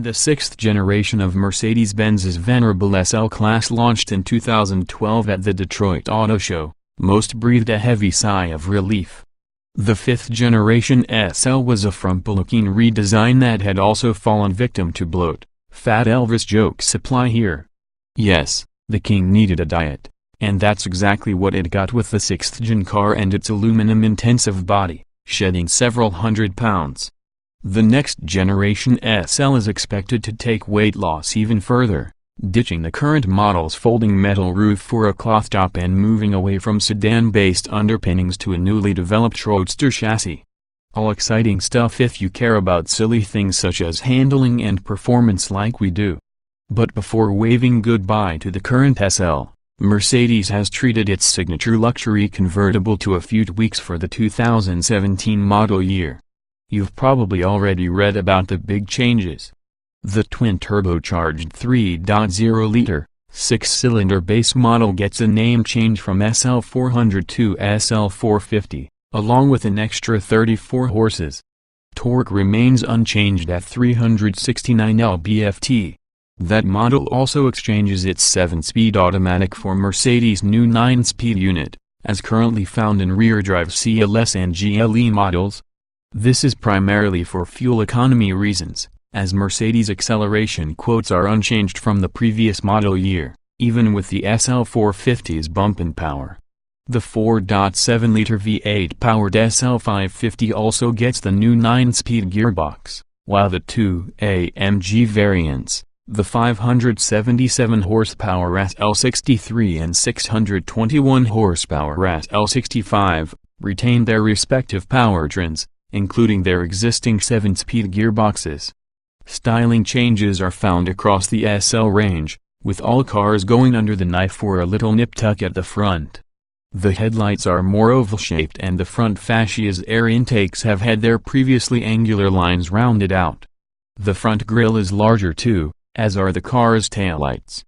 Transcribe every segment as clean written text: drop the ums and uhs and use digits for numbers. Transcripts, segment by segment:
The sixth generation of Mercedes-Benz's venerable SL-Class launched in 2012 at the Detroit Auto Show. Most breathed a heavy sigh of relief. The fifth generation SL was a frumpy-looking redesign that had also fallen victim to bloat. Fat Elvis jokes apply here. Yes, the king needed a diet, and that's exactly what it got with the sixth-gen car and its aluminum-intensive body, shedding several hundred pounds. The next generation SL is expected to take weight loss even further, ditching the current model's folding metal roof for a cloth top and moving away from sedan-based underpinnings to a newly developed roadster chassis. All exciting stuff if you care about silly things such as handling and performance like we do. But before waving goodbye to the current SL, Mercedes has treated its signature luxury convertible to a few tweaks for the 2017 model year. You've probably already read about the big changes. The twin-turbocharged 3.0-liter, six-cylinder base model gets a name change from SL400 to SL450, along with an extra 34 horses. Torque remains unchanged at 369 lb-ft. That model also exchanges its 7-speed automatic for Mercedes' new 9-speed unit, as currently found in rear-drive CLS and GLE models. This is primarily for fuel economy reasons, as Mercedes' acceleration quotes are unchanged from the previous model year, even with the SL450's bump-in power. The 4.7-liter V8-powered SL550 also gets the new 9-speed gearbox, while the two AMG variants, the 577 horsepower SL63 and 621 horsepower SL65, retain their respective powertrains, including their existing 7-speed gearboxes. Styling changes are found across the SL range, with all cars going under the knife for a little nip-tuck at the front. The headlights are more oval-shaped and the front fascia's air intakes have had their previously angular lines rounded out. The front grille is larger too, as are the car's taillights.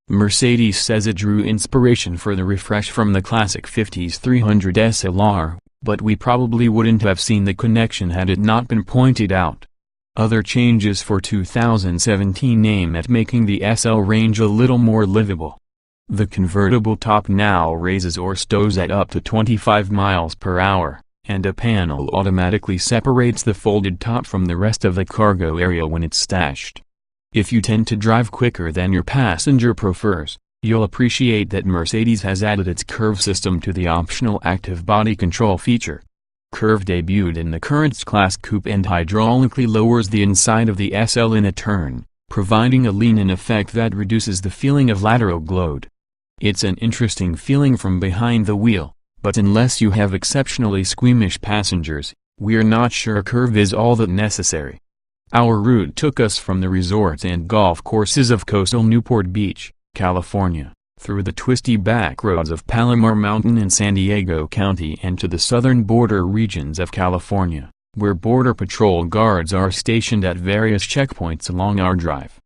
Mercedes says it drew inspiration for the refresh from the classic 50s 300 SLR, but we probably wouldn't have seen the connection had it not been pointed out. Other changes for 2017 aim at making the SL range a little more livable. The convertible top now raises or stows at up to 25 miles per hour, and a panel automatically separates the folded top from the rest of the cargo area when it's stashed. If you tend to drive quicker than your passenger prefers, you'll appreciate that Mercedes has added its curve system to the optional active body control feature. Curve debuted in the current S-Class coupe and hydraulically lowers the inside of the SL in a turn, providing a lean-in effect that reduces the feeling of lateral gloat. It's an interesting feeling from behind the wheel, but unless you have exceptionally squeamish passengers, we're not sure curve is all that necessary. Our route took us from the resorts and golf courses of coastal Newport Beach, California, through the twisty back roads of Palomar Mountain in San Diego County and to the southern border regions of California, where Border Patrol guards are stationed at various checkpoints along our drive.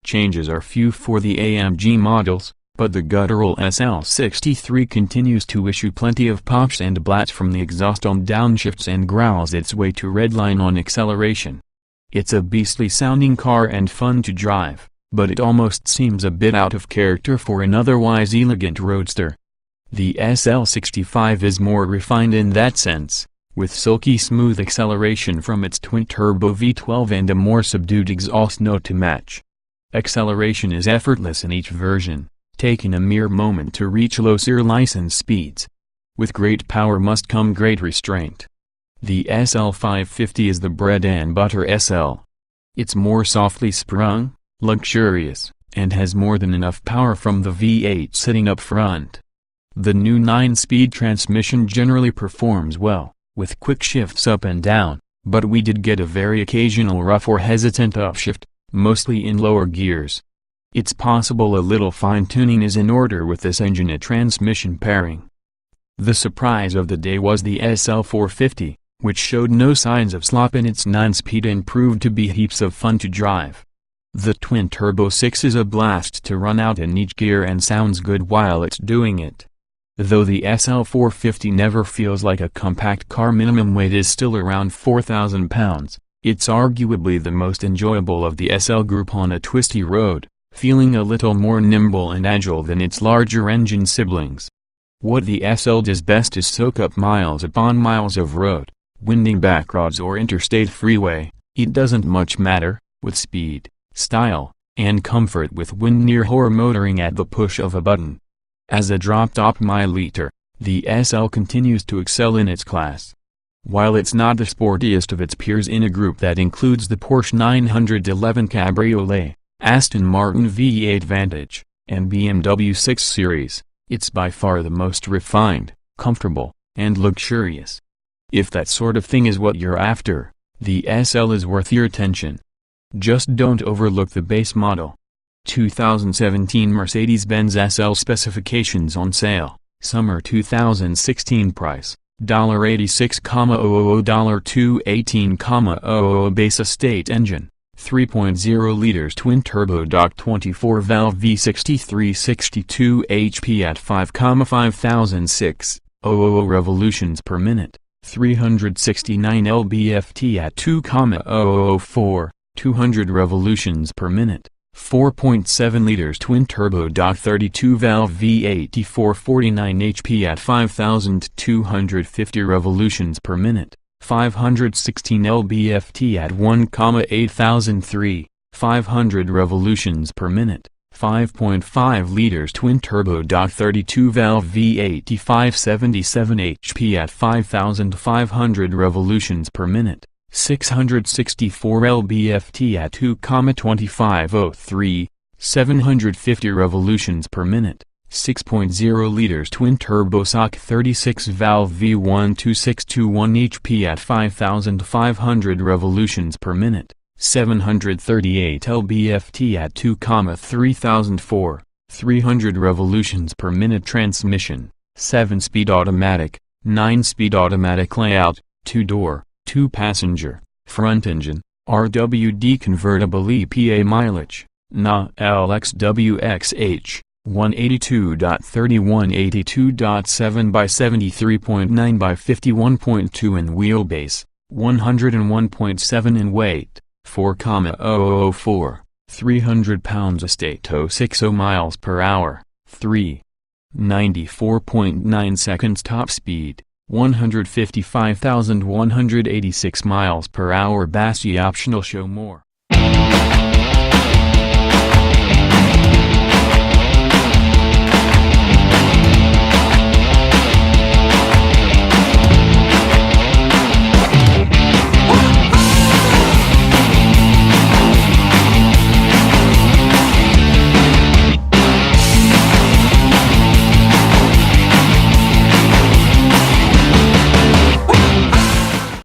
Changes are few for the AMG models, but the guttural SL63 continues to issue plenty of pops and blats from the exhaust on downshifts and growls its way to redline on acceleration. It's a beastly sounding car and fun to drive, but it almost seems a bit out of character for an otherwise elegant roadster. The SL65 is more refined in that sense, with silky smooth acceleration from its twin-turbo V12 and a more subdued exhaust note to match. Acceleration is effortless in each version, taking a mere moment to reach low-SEER license speeds. With great power must come great restraint. The SL550 is the bread-and-butter SL. It's more softly sprung, luxurious, and has more than enough power from the V8 sitting up front. The new 9-speed transmission generally performs well, with quick shifts up and down, but we did get a very occasional rough or hesitant upshift, mostly in lower gears. It's possible a little fine-tuning is in order with this engine and transmission pairing. The surprise of the day was the SL450, which showed no signs of slop in its 9-speed and proved to be heaps of fun to drive. The twin-turbo 6 is a blast to run out in each gear and sounds good while it's doing it. Though the SL450 never feels like a compact car, minimum weight is still around 4,000 pounds, It's arguably the most enjoyable of the SL group on a twisty road, feeling a little more nimble and agile than its larger engine siblings. What the SL does best is soak up miles upon miles of road, winding backroads or interstate freeway. It doesn't much matter, with speed, style, and comfort with wind near or motoring at the push of a button. As a drop-top mile-liter, the SL continues to excel in its class. While it's not the sportiest of its peers in a group that includes the Porsche 911 Cabriolet, Aston Martin V8 Vantage, and BMW 6 Series, it's by far the most refined, comfortable, and luxurious. If that sort of thing is what you're after, the SL is worth your attention. Just don't overlook the base model. 2017 Mercedes-Benz SL specifications on sale. Summer 2016 price, $86,000 $218,000 base estate engine, 3.0 liters twin-turbo dock 24-valve V6 362 HP at 5,5006 revolutions per minute, 369 lb-ft at 2,004, 200 revolutions per minute. 4.7 liters twin-turbo dock 32-valve V8 449 HP at 5,250 revolutions per minute, 516 lb-ft at 1,8003, 500 revolutions per minute, 5.5 liters twin-turbo dock 32-valve V8 577 HP at 5,500 revolutions per minute, 664 lb-ft at 2,2503, 750 revolutions per minute, 6.0 liters twin-turbo SOC 36-valve V12621 HP at 5,500 revolutions per minute, 738 lb-ft at 2,3004, 300 revolutions per minute transmission, 7-speed automatic, 9-speed automatic layout, 2-door. 2-passenger, front engine, RWD convertible EPA mileage, NA LXWXH, 182.31 by 73.9 by 51.2 in wheelbase, 101.7 in weight, 4,004, 300 pounds estate 060 miles per hour, 3.94.9 seconds top speed. 155,186 miles per hour. Bassi optional. Show more.